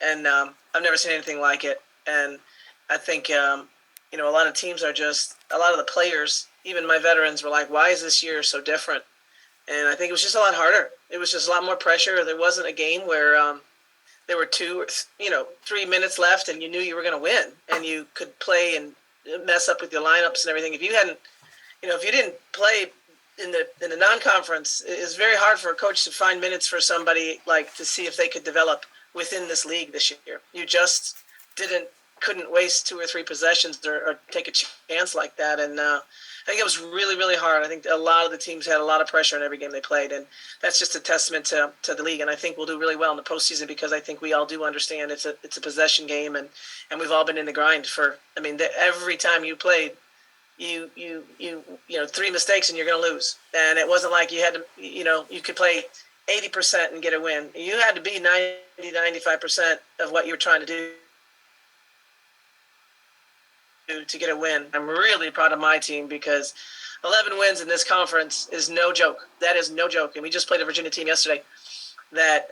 and I've never seen anything like it. And I think a lot of teams are just a lot of the players, even my veterans, were like, "Why is this year so different?" And I think it was just a lot harder. It was just a lot more pressure. There wasn't a game where there were 3 minutes left, and you knew you were going to win, and you could play and mess up with your lineups and everything. If you didn't play in the non-conference, it's very hard for a coach to find minutes for somebody like to see if they could develop within this league this year. You just couldn't waste 2 or 3 possessions or take a chance like that. And I think it was really, really hard. I think a lot of the teams had a lot of pressure in every game they played, and that's just a testament to the league. And I think we'll do really well in the postseason because I think we all do understand it's a possession game, and we've all been in the grind for. I mean, every time you played, you 3 mistakes and you're going to lose. And it wasn't like you had to, you could play 80% and get a win. You had to be 90-95% of what you were trying to do to get a win. I'm really proud of my team because 11 wins in this conference is no joke. That is no joke. And we just played a Virginia team yesterday that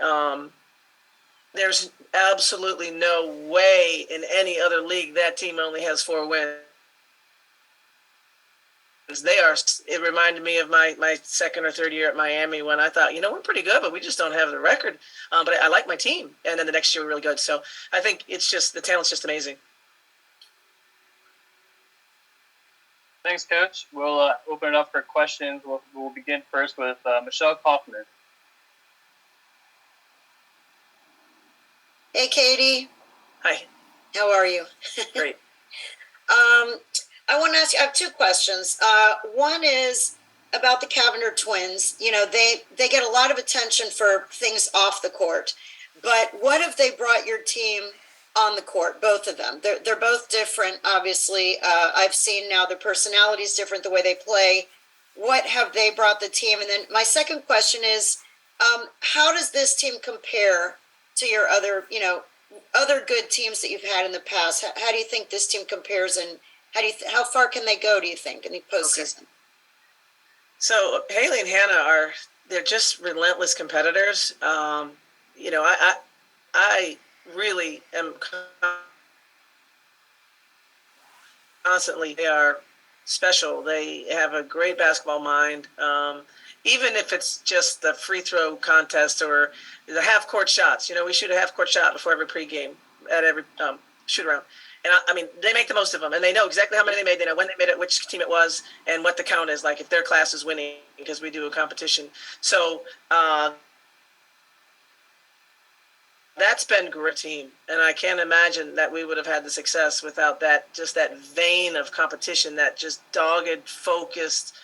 there's absolutely no way in any other league that team only has 4 wins. It reminded me of my second or third year at Miami when I thought, we're pretty good, but we just don't have the record. But I like my team. And then the next year we're really good. So I think it's just, the talent's just amazing. Thanks, Coach. We'll open it up for questions. We'll begin first with Michelle Kaufman. Hey, Katie. Hi. How are you? Great. I want to ask you, I have 2 questions. One is about the Cavender twins. They get a lot of attention for things off the court, but what have they brought your team on the court, both of them? They're both different, obviously. I've seen now their personality is different, the way they play. What have they brought the team? And then my second question is, how does this team compare to your other good teams that you've had in the past? How do you think this team compares, and how far can they go, do you think, in the postseason? Okay. So Haley and Hannah they're just relentless competitors. I really am constantly, they are special. They have a great basketball mind. Even if it's just the free throw contest or the half court shots, we shoot a half court shot before every pregame at every shoot around. And I mean, they make the most of them, and they know exactly how many they made. They know when they made it, which team it was, and what the count is, like if their class is winning, because we do a competition. So that's been a great team, and I can't imagine that we would have had the success without that vein of competition, that just dogged, focused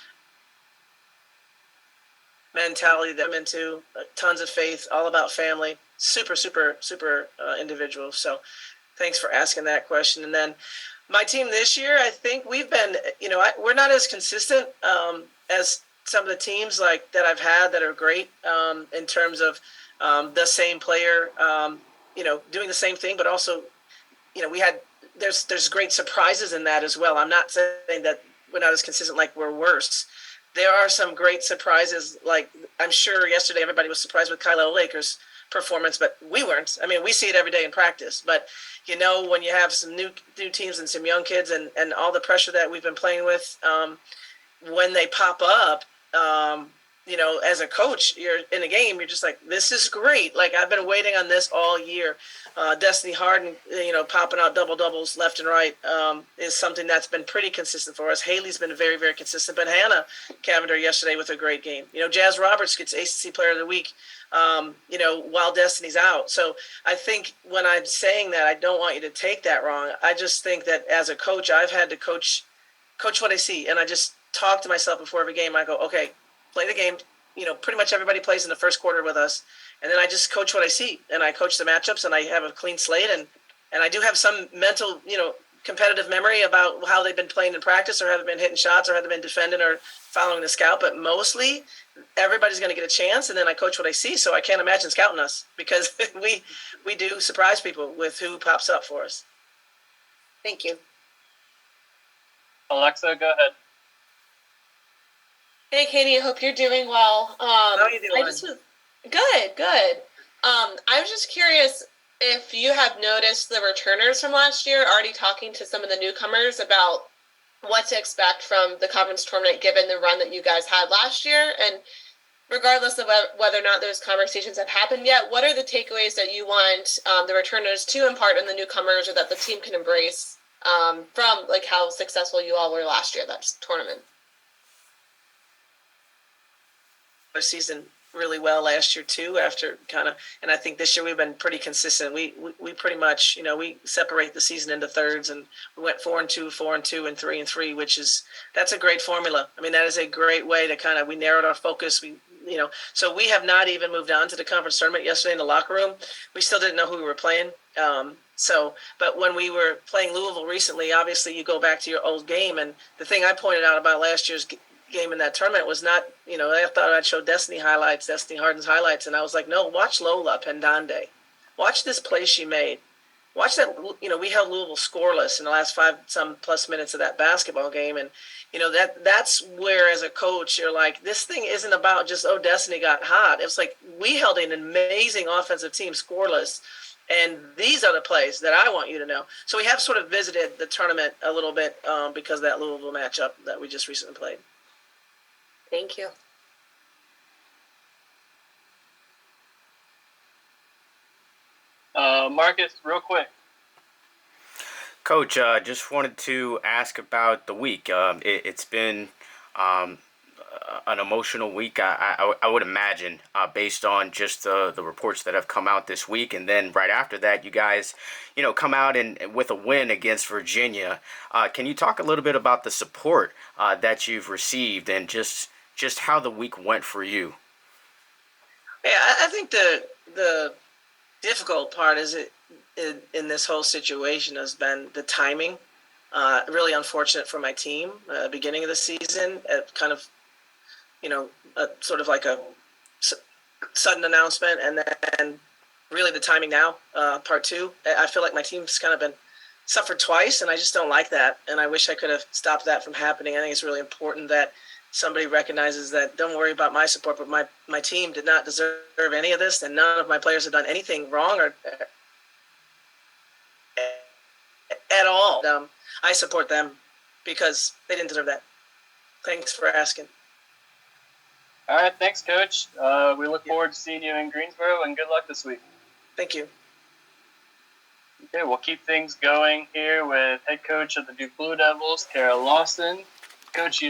mentality that I'm into, tons of faith, all about family, super, super, super individual. So thanks for asking that question. And then my team this year, I think we've been, we're not as consistent as some of the teams like that I've had that are great in terms of the same player, doing the same thing, but also, there's great surprises in that as well. I'm not saying that we're not as consistent, like we're worse. There are some great surprises. Like I'm sure yesterday everybody was surprised with Kyle Laker's performance, but we weren't. I mean, we see it every day in practice. But when you have some new teams and some young kids and all the pressure that we've been playing with, when they pop up, as a coach, you're in a game, you're just like, this is great. Like I've been waiting on this all year. Destiny Harden, popping out double doubles left and right is something that's been pretty consistent for us. Haley's been very, very consistent, but Hannah Cavender yesterday with a great game. Jazz Roberts gets ACC Player of the Week, while Destiny's out. So I think when I'm saying that, I don't want you to take that wrong. I just think that as a coach, I've had to coach what I see, and I just talk to myself before every game. I go, okay, play the game. Pretty much everybody plays in the first quarter with us. And then I just coach what I see, and I coach the matchups, and I have a clean slate. And I do have some mental, competitive memory about how they've been playing in practice, or have been hitting shots, or have been defending or following the scout. But mostly everybody's going to get a chance. And then I coach what I see. So I can't imagine scouting us, because we do surprise people with who pops up for us. Thank you. Alexa, go ahead. Hey, Katie, I hope you're doing well. How are you doing? Good. I was just curious, if you have noticed the returners from last year already talking to some of the newcomers about what to expect from the conference tournament given the run that you guys had last year, and regardless of whether or not those conversations have happened yet, what are the takeaways that you want the returners to impart on the newcomers, or that the team can embrace from like how successful you all were last year, that tournament? Our season really well last year too, after kind of, and I think this year we've been pretty consistent. We pretty much, we separate the season into thirds, and we went 4-2, 4-2, and 3-3, which is, that's a great formula. I mean, that is a great way to kind of, we narrowed our focus. So we have not even moved on to the conference tournament yesterday in the locker room. We still didn't know who we were playing. But when we were playing Louisville recently, obviously you go back to your old game, and the thing I pointed out about last year's game in that tournament was not, I thought I'd show Destiny Harden's highlights, and I was like, no, watch Lola Pendande. Watch this play she made. Watch that, we held Louisville scoreless in the last 5+ minutes of that basketball game, and that's where, as a coach, you're like, this thing isn't about just, oh, Destiny got hot. It was like, we held an amazing offensive team scoreless, and these are the plays that I want you to know. So we have sort of visited the tournament a little bit because of that Louisville matchup that we just recently played. Thank you. Marcus, real quick. Coach, just wanted to ask about the week. It's been an emotional week, I would imagine, based on just the reports that have come out this week. And then right after that, you guys, come out and with a win against Virginia. Can you talk a little bit about the support that you've received, and just how the week went for you? Yeah, I think the difficult part is in this whole situation has been the timing. Really unfortunate for my team. Beginning of the season, kind of, sort of like a sudden announcement, and then really the timing now, part two. I feel like my team's kind of been suffered twice, and I just don't like that. And I wish I could have stopped that from happening. I think it's really important that somebody recognizes that. Don't worry about my support, but my team did not deserve any of this, and none of my players have done anything wrong or at all. I support them because they didn't deserve that. Thanks for asking. All right, thanks, Coach. We look forward to seeing you in Greensboro, and good luck this week. Thank you. Okay, we'll keep things going here with head coach of the Duke Blue Devils, Kara Lawson. Coach, you